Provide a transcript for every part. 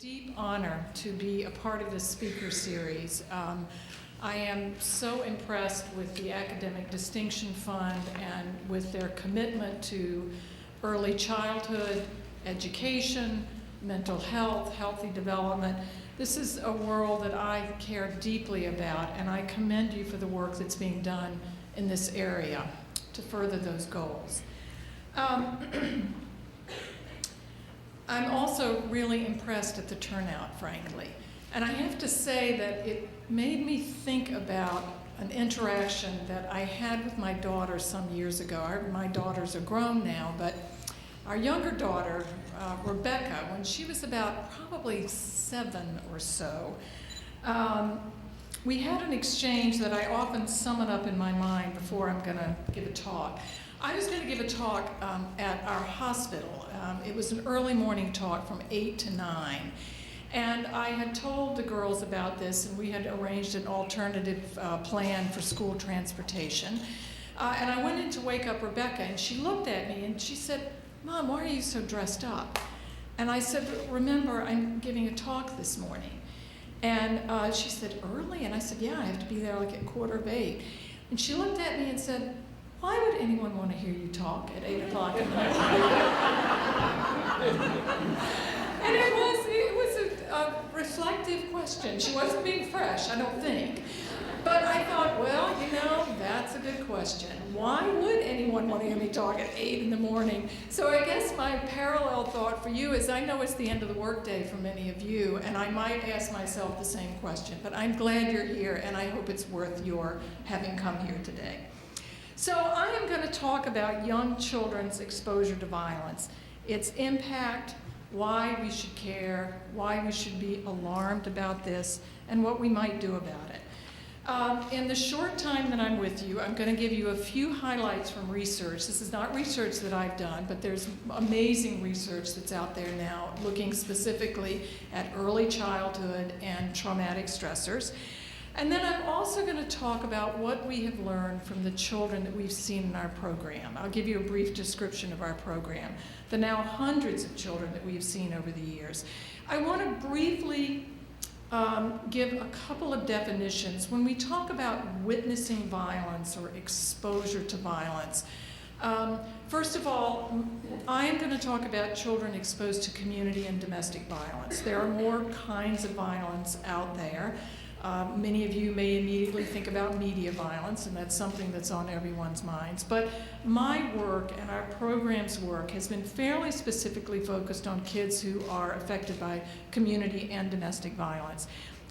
deep honor to be a part of this speaker series. I am so impressed with the Academic Distinction Fund and with their commitment to early childhood education, mental health, healthy development. This is a world that I care deeply about, and I commend you for the work that's being done in this area to further those goals. I'm also really impressed at the turnout, frankly. And I have to say that it made me think about an interaction that I had with my daughter some years ago. My daughters are grown now, but our younger daughter, Rebecca, when she was about probably 7 or so, we had an exchange that I often sum it up in my mind before I'm going to give a talk. I was going to give a talk at our hospital. It was an early morning talk from 8 to 9. And I had told the girls about this, and we had arranged an alternative plan for school transportation. And I went in to wake up Rebecca, and she looked at me and she said, "Mom, why are you so dressed up?" And I said, "Remember, I'm giving a talk this morning." And she said, "Early?" And I said, "Yeah, I have to be there like at 7:45. And she looked at me and said, "Why would anyone want to hear you talk at 8 o'clock in the morning?" And it was a reflective question. She wasn't being fresh, I don't think. But I thought, well, that's a good question. Why would anyone want to hear me talk at 8 in the morning? So I guess my parallel thought for you is I know it's the end of the workday for many of you, and I might ask myself the same question. But I'm glad you're here, and I hope it's worth your having come here today. So I am going to talk about young children's exposure to violence, its impact, why we should care, why we should be alarmed about this, and what we might do about it. In the short time that I'm with you, I'm going to give you a few highlights from research. This is not research that I've done, but there's amazing research that's out there now looking specifically at early childhood and traumatic stressors. And then I'm also going to talk about what we have learned from the children that we've seen in our program. I'll give you a brief description of our program, the now hundreds of children that we've seen over the years. I want to briefly give a couple of definitions. When we talk about witnessing violence or exposure to violence, first of all, I am going to talk about children exposed to community and domestic violence. There are more kinds of violence out there. Many of you may immediately think about media violence, and that's something that's on everyone's minds. But my work and our program's work has been fairly specifically focused on kids who are affected by community and domestic violence.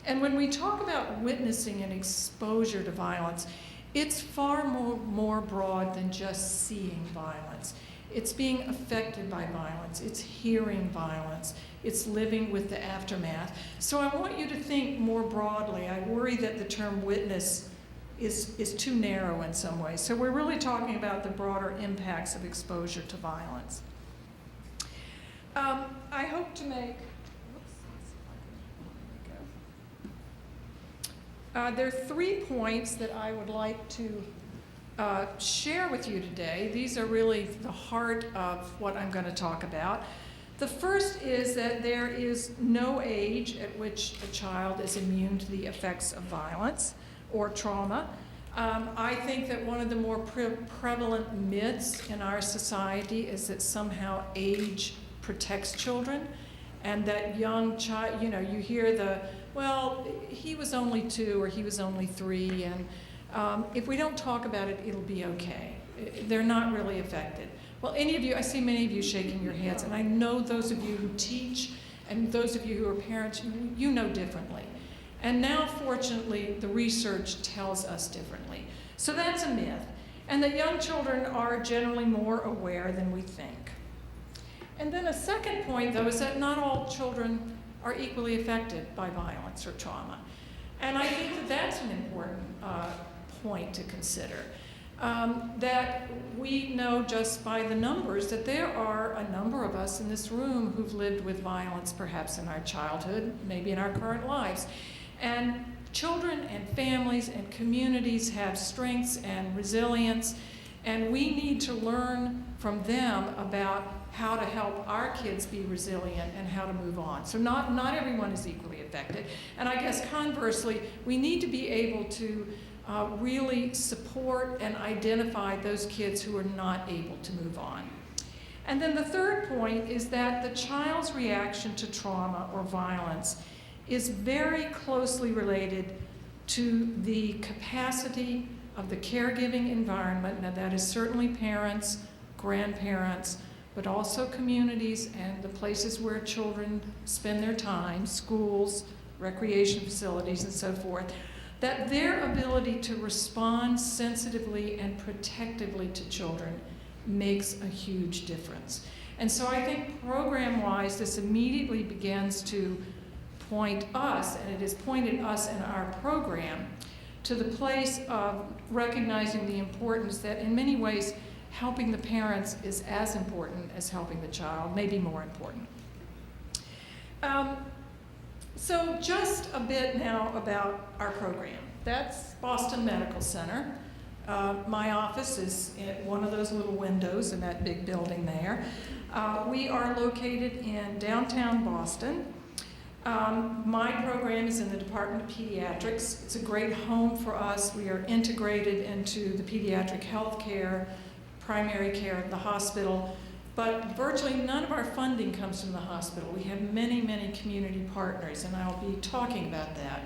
And when we talk about witnessing and exposure to violence, it's far more broad than just seeing violence. It's being affected by violence. It's hearing violence. It's living with the aftermath. So I want you to think more broadly. I worry that the term witness is too narrow in some ways. So we're really talking about the broader impacts of exposure to violence. I hope to make, there are 3 points that I would like to share with you today. These are really the heart of what I'm going to talk about. The first is that there is no age at which a child is immune to the effects of violence or trauma. I think that one of the more prevalent myths in our society is that somehow age protects children, and that young child, you hear well, he was only 2 or he was only 3, and if we don't talk about it, it'll be okay. They're not really affected. Well, I see many of you shaking your heads, and I know those of you who teach and those of you who are parents, you know differently. And now, fortunately, the research tells us differently. So that's a myth. And that young children are generally more aware than we think. And then a second point, though, is that not all children are equally affected by violence or trauma. And I think that that's an important point to consider. That we know just by the numbers that there are a number of us in this room who've lived with violence perhaps in our childhood, maybe in our current lives. And children and families and communities have strengths and resilience, and we need to learn from them about how to help our kids be resilient and how to move on. So not everyone is equally affected. And I guess conversely, we need to be able to really support and identify those kids who are not able to move on. And then the third point is that the child's reaction to trauma or violence is very closely related to the capacity of the caregiving environment. Now that is certainly parents, grandparents, but also communities and the places where children spend their time, schools, recreation facilities, and so forth, that their ability to respond sensitively and protectively to children makes a huge difference. And so I think program-wise, this immediately begins to point us, and it has pointed us in our program, to the place of recognizing the importance that in many ways helping the parents is as important as helping the child, maybe more important. So just a bit now about our program. That's Boston Medical Center. My office is in one of those little windows in that big building there. We are located in downtown Boston. My program is in the Department of Pediatrics. It's a great home for us. We are integrated into the pediatric health care, primary care of the hospital, but virtually none of our funding comes from the hospital. We have many, many community partners, and I'll be talking about that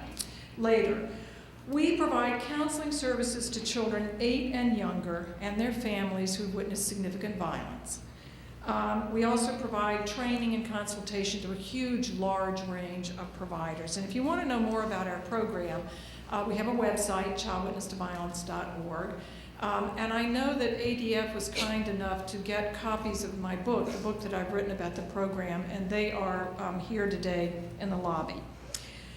later. We provide counseling services to children 8 and younger and their families who've witnessed significant violence. We also provide training and consultation to a huge, large range of providers. And if you want to know more about our program, we have a website, childwitnesstoviolence.org. And I know that ADF was kind enough to get copies of my book, the book that I've written about the program, and they are here today in the lobby.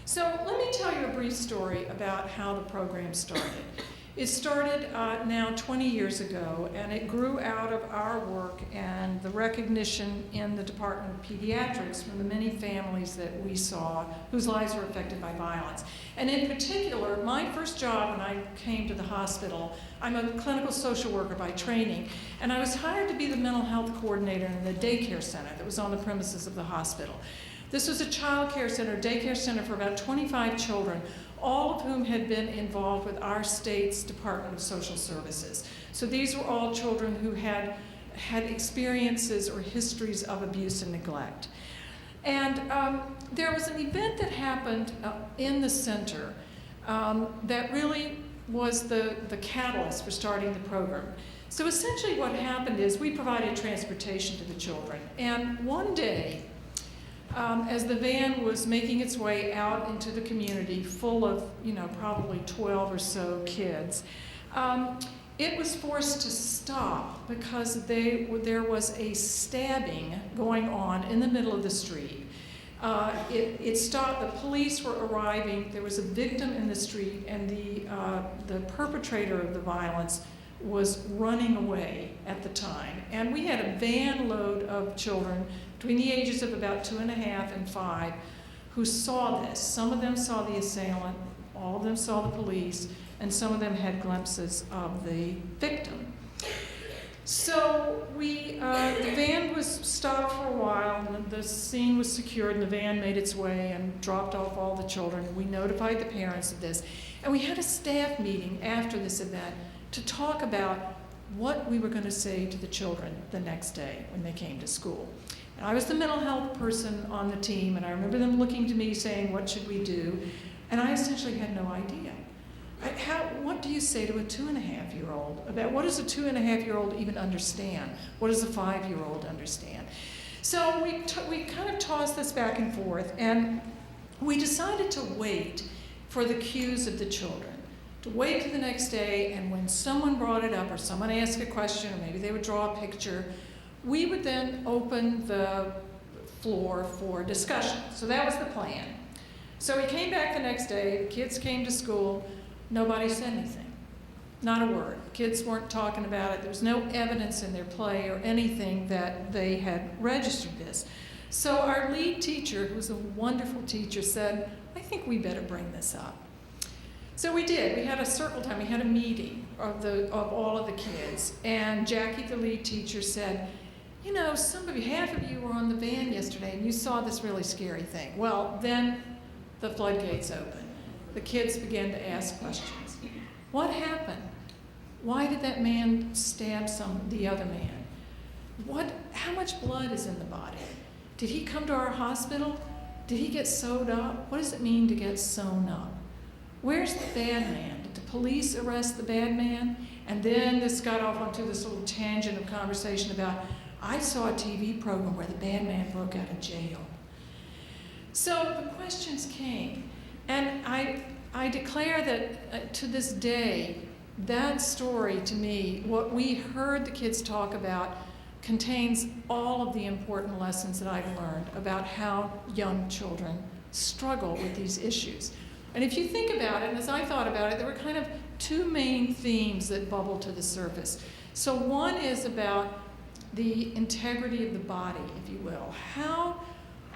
So let me tell you a brief story about how the program started. It started now 20 years ago, and it grew out of our work and the recognition in the Department of Pediatrics from the many families that we saw whose lives were affected by violence. And in particular, my first job when I came to the hospital, I'm a clinical social worker by training, and I was hired to be the mental health coordinator in the daycare center that was on the premises of the hospital. This was a child care center, daycare center for about 25 children, all of whom had been involved with our state's Department of Social Services. So these were all children who had experiences or histories of abuse and neglect. And there was an event that happened in the center that really was the catalyst for starting the program. So essentially what happened is we provided transportation to the children. And one day, as the van was making its way out into the community full of, probably 12 or so kids, it was forced to stop because there was a stabbing going on in the middle of the street. It stopped, the police were arriving, there was a victim in the street, and the perpetrator of the violence was running away at the time. And we had a van load of children between the ages of about 2.5 and 5 who saw this. Some of them saw the assailant, all of them saw the police, and some of them had glimpses of the victim. So the van was stopped for a while, and the scene was secured, and the van made its way and dropped off all the children. We notified the parents of this, and we had a staff meeting after this event to talk about what we were going to say to the children the next day when they came to school. And I was the mental health person on the team, and I remember them looking to me saying, what should we do? And I essentially had no idea. What do you say to a 2.5-year-old about what does a 2.5-year-old even understand? What does a 5-year-old understand? So we kind of tossed this back and forth, and we decided to wait for the cues of the children. To wait till the next day, and when someone brought it up or someone asked a question, or maybe they would draw a picture, we would then open the floor for discussion. So that was the plan. So we came back the next day, the kids came to school, nobody said anything, not a word. Kids weren't talking about it. There was no evidence in their play or anything that they had registered this. So our lead teacher, who was a wonderful teacher, said, I think we better bring this up. So we did. We had a circle time. We had a meeting of all of the kids. And Jackie, the lead teacher, said, you know, half of you were on the van yesterday and you saw this really scary thing. Well, then the floodgates opened. The kids began to ask questions. What happened? Why did that man stab the other man? How much blood is in the body? Did he come to our hospital? Did he get sewed up? What does it mean to get sewn up? Where's the bad man? Did the police arrest the bad man? And then this got off onto this little tangent of conversation about, I saw a TV program where the bad man broke out of jail. So the questions came. And I declare that to this day, that story to me, what we heard the kids talk about, contains all of the important lessons that I've learned about how young children struggle with these issues. And if you think about it, and as I thought about it, there were kind of two main themes that bubble to the surface. So one is about the integrity of the body, if you will.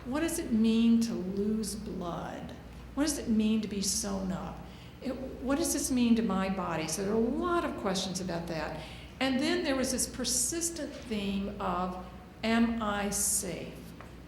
What does it mean to lose blood? What does it mean to be sewn up? What does this mean to my body? So there are a lot of questions about that. And then there was this persistent theme of, am I safe?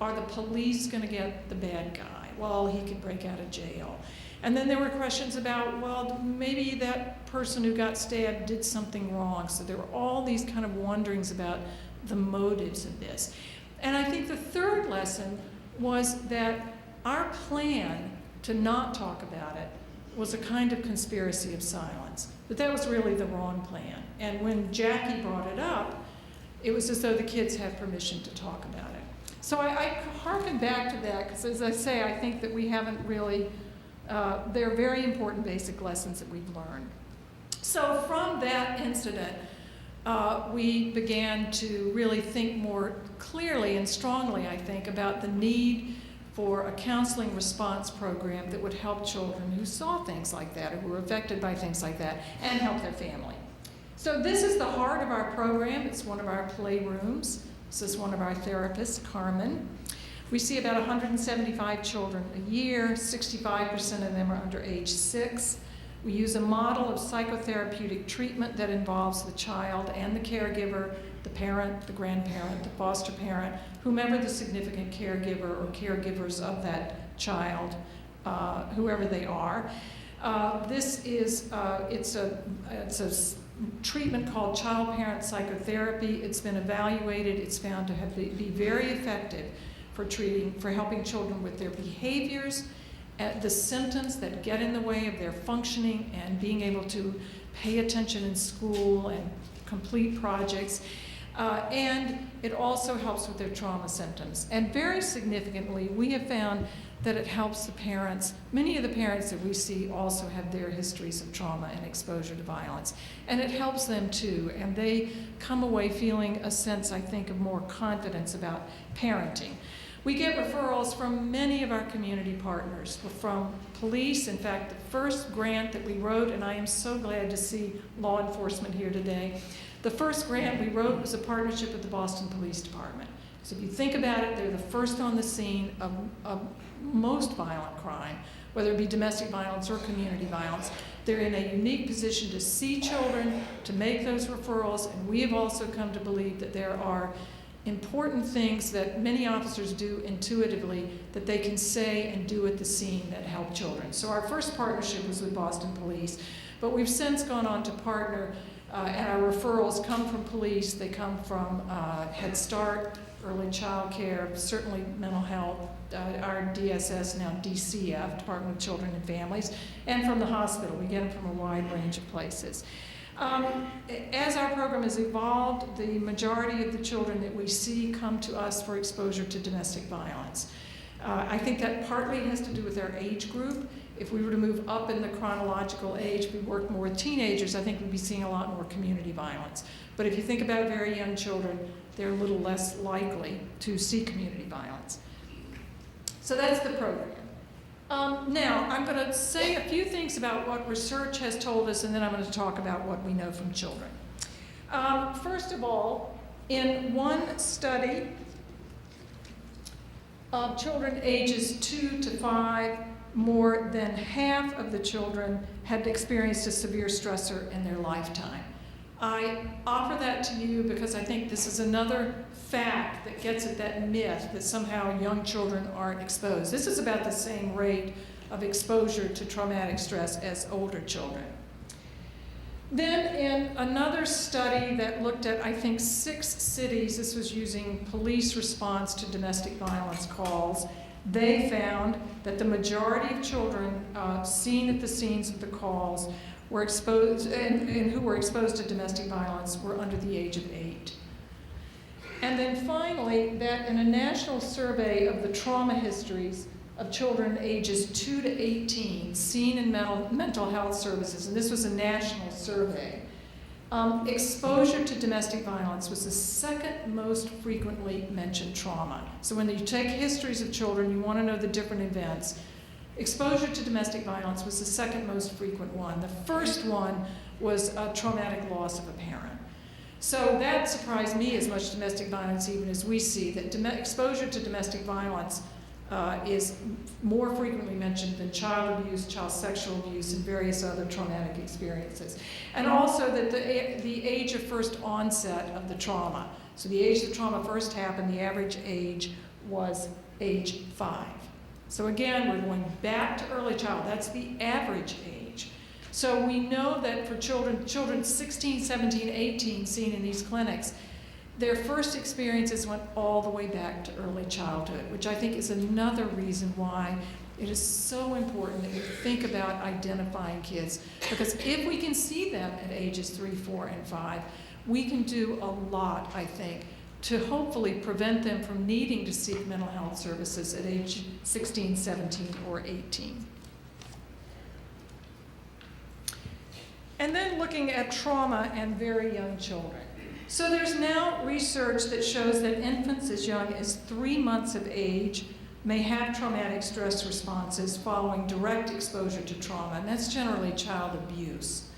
Are the police going to get the bad guy? Well, he could break out of jail. And then there were questions about, well, maybe that person who got stabbed did something wrong. So there were all these kind of wonderings about the motives of this. And I think the third lesson was that our plan to not talk about it was a kind of conspiracy of silence. But that was really the wrong plan. And when Jackie brought it up, it was as though the kids had permission to talk about it. So I harken back to that, because as I say, I think that we haven't really, they're very important basic lessons that we've learned. So from that incident, we began to really think more clearly and strongly, I think, about the need for a counseling response program that would help children who saw things like that or who were affected by things like that and help their family. So this is the heart of our program. It's one of our playrooms. This is one of our therapists, Carmen. We see about 175 children a year. 65% of them are under age 6. We use a model of psychotherapeutic treatment that involves the child and the caregiver, the parent, the grandparent, the foster parent, whomever the significant caregiver or caregivers of that child, whoever they are. This is, it's a treatment called child-parent psychotherapy. It's been evaluated. It's found to be very effective for helping children with their behaviors, the symptoms that get in the way of their functioning and being able to pay attention in school and complete projects. And it also helps with their trauma symptoms. And very significantly, we have found that it helps the parents. Many of the parents that we see also have their histories of trauma and exposure to violence. And it helps them too. And they come away feeling a sense, I think, of more confidence about parenting. We get referrals from many of our community partners, from police. In fact, the first grant that we wrote, and I am so glad to see law enforcement here today, the first grant we wrote was a partnership with the Boston Police Department. So if you think about it, they're the first on the scene of most violent crime, whether it be domestic violence or community violence. They're in a unique position to see children, to make those referrals, and we have also come to believe that there are important things that many officers do intuitively that they can say and do at the scene that help children. So our first partnership was with Boston Police, but we've since gone on to partner, and our referrals come from police, they come from Head Start, early child care, certainly mental health, our DSS, now DCF, Department of Children and Families, and from the hospital. We get them from a wide range of places. As our program has evolved, the majority of the children that we see come to us for exposure to domestic violence. I think that partly has to do with their age group. If we were to move up in the chronological age, we work more with teenagers, I think we'd be seeing a lot more community violence. But if you think about very young children, they're a little less likely to see community violence. So that's the program. Now, I'm going to say a few things about what research has told us, and then I'm going to talk about what we know from children. First of all, in one study of children ages 2 to 5, more than half of the children had experienced a severe stressor in their lifetime. I offer that to you because I think this is another fact that gets at that myth that somehow young children aren't exposed. This is about the same rate of exposure to traumatic stress as older children. Then in another study that looked at, I think, 6 cities, this was using police response to domestic violence calls, they found that the majority of children seen at the scenes of the calls were exposed, and who were exposed to domestic violence were under the age of 8. And then finally, that in a national survey of the trauma histories of children ages 2 to 18 seen in mental health services, and this was a national survey, exposure to domestic violence was the second most frequently mentioned trauma. So when you take histories of children, you want to know the different events. Exposure to domestic violence was the second most frequent one. The first one was a traumatic loss of a parent. So that surprised me as much, domestic violence, even as we see that exposure to domestic violence is more frequently mentioned than child abuse, child sexual abuse, and various other traumatic experiences. And also that the age of first onset of the trauma. So the age the trauma first happened, the average age was age 5. So again, we're going back to early child. That's the average age. So we know that for children 16, 17, 18 seen in these clinics, their first experiences went all the way back to early childhood, which I think is another reason why it is so important that we think about identifying kids. Because if we can see them at ages 3, 4, and 5, we can do a lot, I think, to hopefully prevent them from needing to seek mental health services at age 16, 17, or 18. And then looking at trauma and very young children. So there's now research that shows that infants as young as 3 months of age may have traumatic stress responses following direct exposure to trauma, and that's generally child abuse.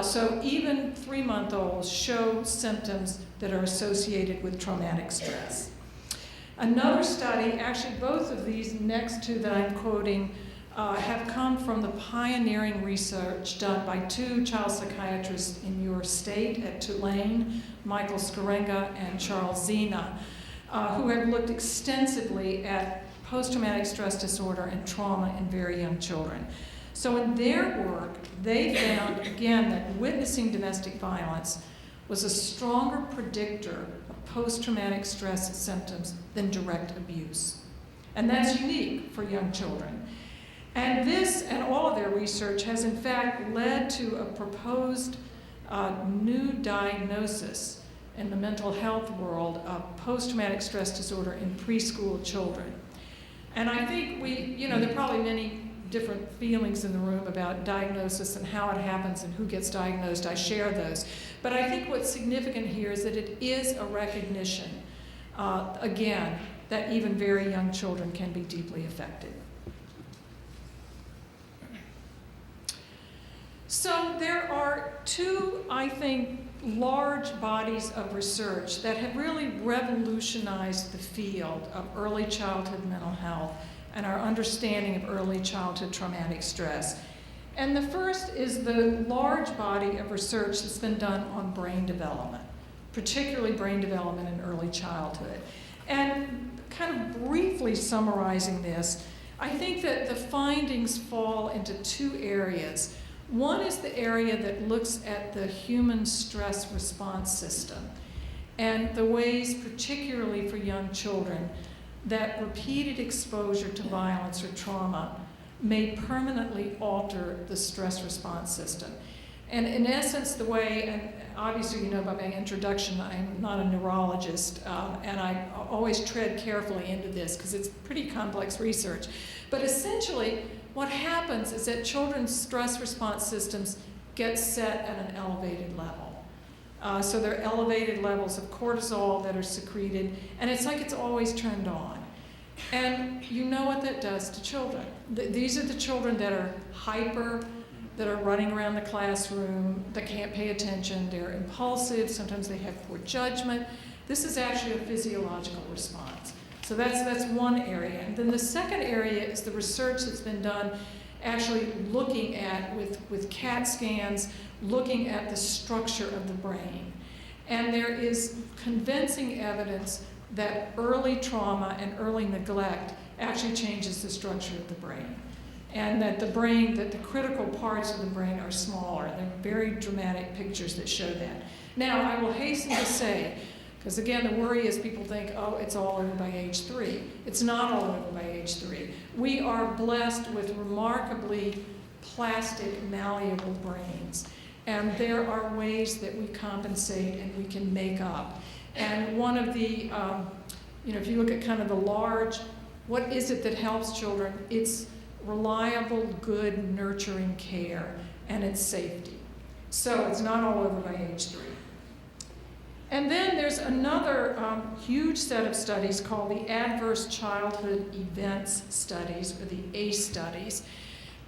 So even 3-month-olds show symptoms that are associated with traumatic stress. Another study, actually both of these next two that I'm quoting, have come from the pioneering research done by 2 child psychiatrists in your state at Tulane, Michael Skarenga and Charles Zena, who have looked extensively at post-traumatic stress disorder and trauma in very young children. So in their work, they found, again, that witnessing domestic violence was a stronger predictor of post-traumatic stress symptoms than direct abuse. And that's unique for young children. And this and all of their research has in fact led to a proposed new diagnosis in the mental health world of post-traumatic stress disorder in preschool children. And I think there are probably many different feelings in the room about diagnosis and how it happens and who gets diagnosed. I share those. But I think what's significant here is that it is a recognition, again, that even very young children can be deeply affected. So there are 2, I think, large bodies of research that have really revolutionized the field of early childhood mental health and our understanding of early childhood traumatic stress. And the first is the large body of research that's been done on brain development, particularly brain development in early childhood. And kind of briefly summarizing this, I think that the findings fall into 2 areas. One is the area that looks at the human stress response system and the ways, particularly for young children, that repeated exposure to violence or trauma may permanently alter the stress response system. And in essence, the way, and obviously you know by my introduction, I'm not a neurologist, and I always tread carefully into this because it's pretty complex research. But essentially, what happens is that children's stress response systems get set at an elevated level. So there are elevated levels of cortisol that are secreted, and it's like it's always turned on. And you know what that does to children. These are the children that are hyper, that are running around the classroom, that can't pay attention, they're impulsive, sometimes they have poor judgment. This is actually a physiological response. So that's one area. And then the second area is the research that's been done actually looking at, with CAT scans, looking at the structure of the brain. And there is convincing evidence that early trauma and early neglect actually changes the structure of the brain. And that the critical parts of the brain are smaller. There are very dramatic pictures that show that. Now, I will hasten to say, because again, the worry is people think, oh, it's all over by age 3. It's not all over by age 3. We are blessed with remarkably plastic, malleable brains. And there are ways that we compensate and we can make up. And one of the, if you look at kind of the large, what is it that helps children? It's reliable, good, nurturing care, and it's safety. So it's not all over by age 3. And then there's another huge set of studies called the Adverse Childhood Events Studies, or the ACE studies.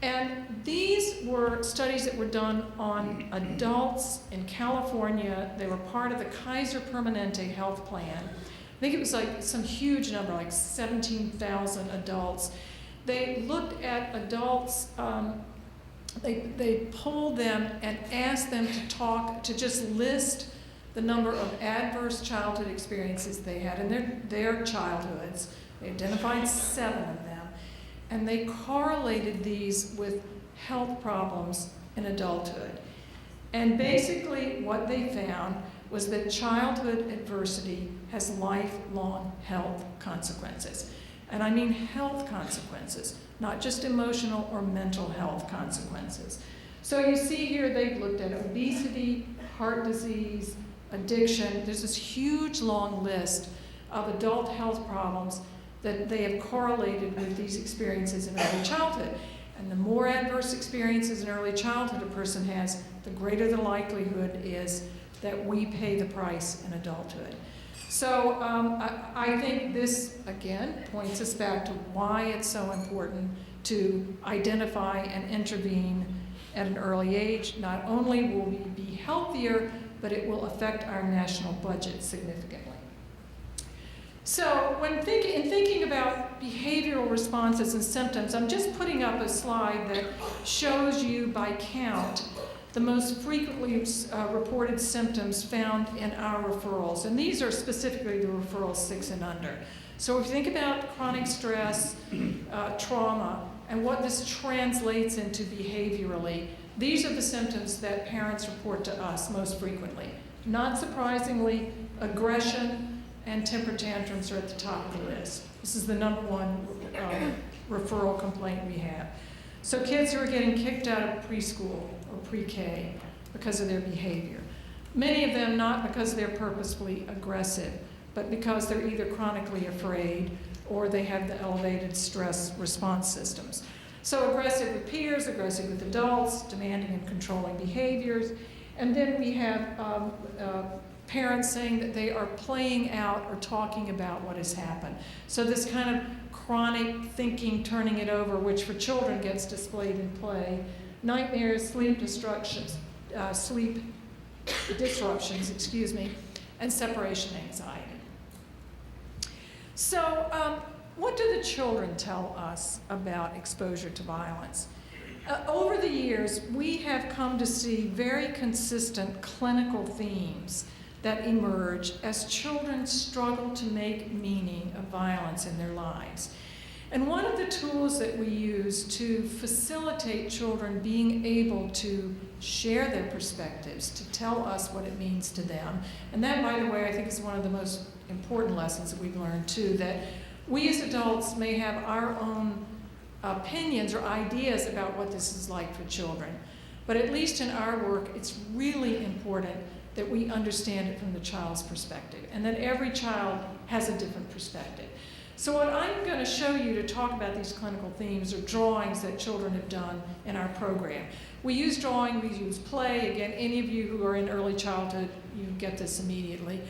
And these were studies that were done on adults in California. They were part of the Kaiser Permanente health plan. I think it was like some huge number, like 17,000 adults. They looked at adults, they polled them and asked them to just list the number of adverse childhood experiences they had in their childhoods. They identified 7 of them. And they correlated these with health problems in adulthood. And basically what they found was that childhood adversity has lifelong health consequences. And I mean health consequences, not just emotional or mental health consequences. So you see here they've looked at obesity, heart disease, addiction. There's this huge long list of adult health problems that they have correlated with these experiences in early childhood. And the more adverse experiences in early childhood a person has, the greater the likelihood is that we pay the price in adulthood. So I think this, again, points us back to why it's so important to identify and intervene at an early age. Not only will we be healthier, but it will affect our national budget significantly. So in thinking about behavioral responses and symptoms, I'm just putting up a slide that shows you by count the most frequently reported symptoms found in our referrals. And these are specifically the referrals 6 and under. So if you think about chronic stress, trauma, and what this translates into behaviorally, these are the symptoms that parents report to us most frequently. Not surprisingly, aggression and temper tantrums are at the top of the list. This is the #1 referral complaint we have. So kids who are getting kicked out of preschool or pre-K because of their behavior. Many of them not because they're purposefully aggressive, but because they're either chronically afraid or they have the elevated stress response systems. So aggressive with peers, aggressive with adults, demanding and controlling behaviors. And then we have parents saying that they are playing out or talking about what has happened. So this kind of chronic thinking, turning it over, which for children gets displayed in play. Nightmares, sleep disruptions, and separation anxiety. So what do the children tell us about exposure to violence? Over the years, we have come to see very consistent clinical themes that emerge as children struggle to make meaning of violence in their lives. And one of the tools that we use to facilitate children being able to share their perspectives, to tell us what it means to them, and that, by the way, I think is one of the most important lessons that we've learned too, that we as adults may have our own opinions or ideas about what this is like for children. But at least in our work, it's really important that we understand it from the child's perspective, and that every child has a different perspective. So what I'm going to show you to talk about these clinical themes are drawings that children have done in our program. We use drawing, we use play. Again, any of you who are in early childhood, you get this immediately.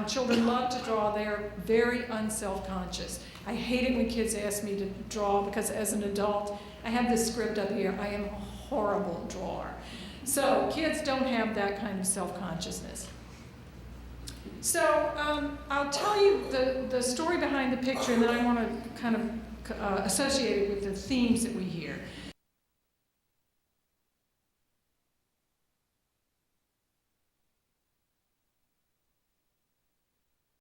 Children love to draw. They're very unself-conscious. I hate it when kids ask me to draw because as an adult, I have this script up here. I am a horrible drawer. So kids don't have that kind of self-consciousness. So I'll tell you the story behind the picture, and then I want to kind of associate it with the themes that we hear.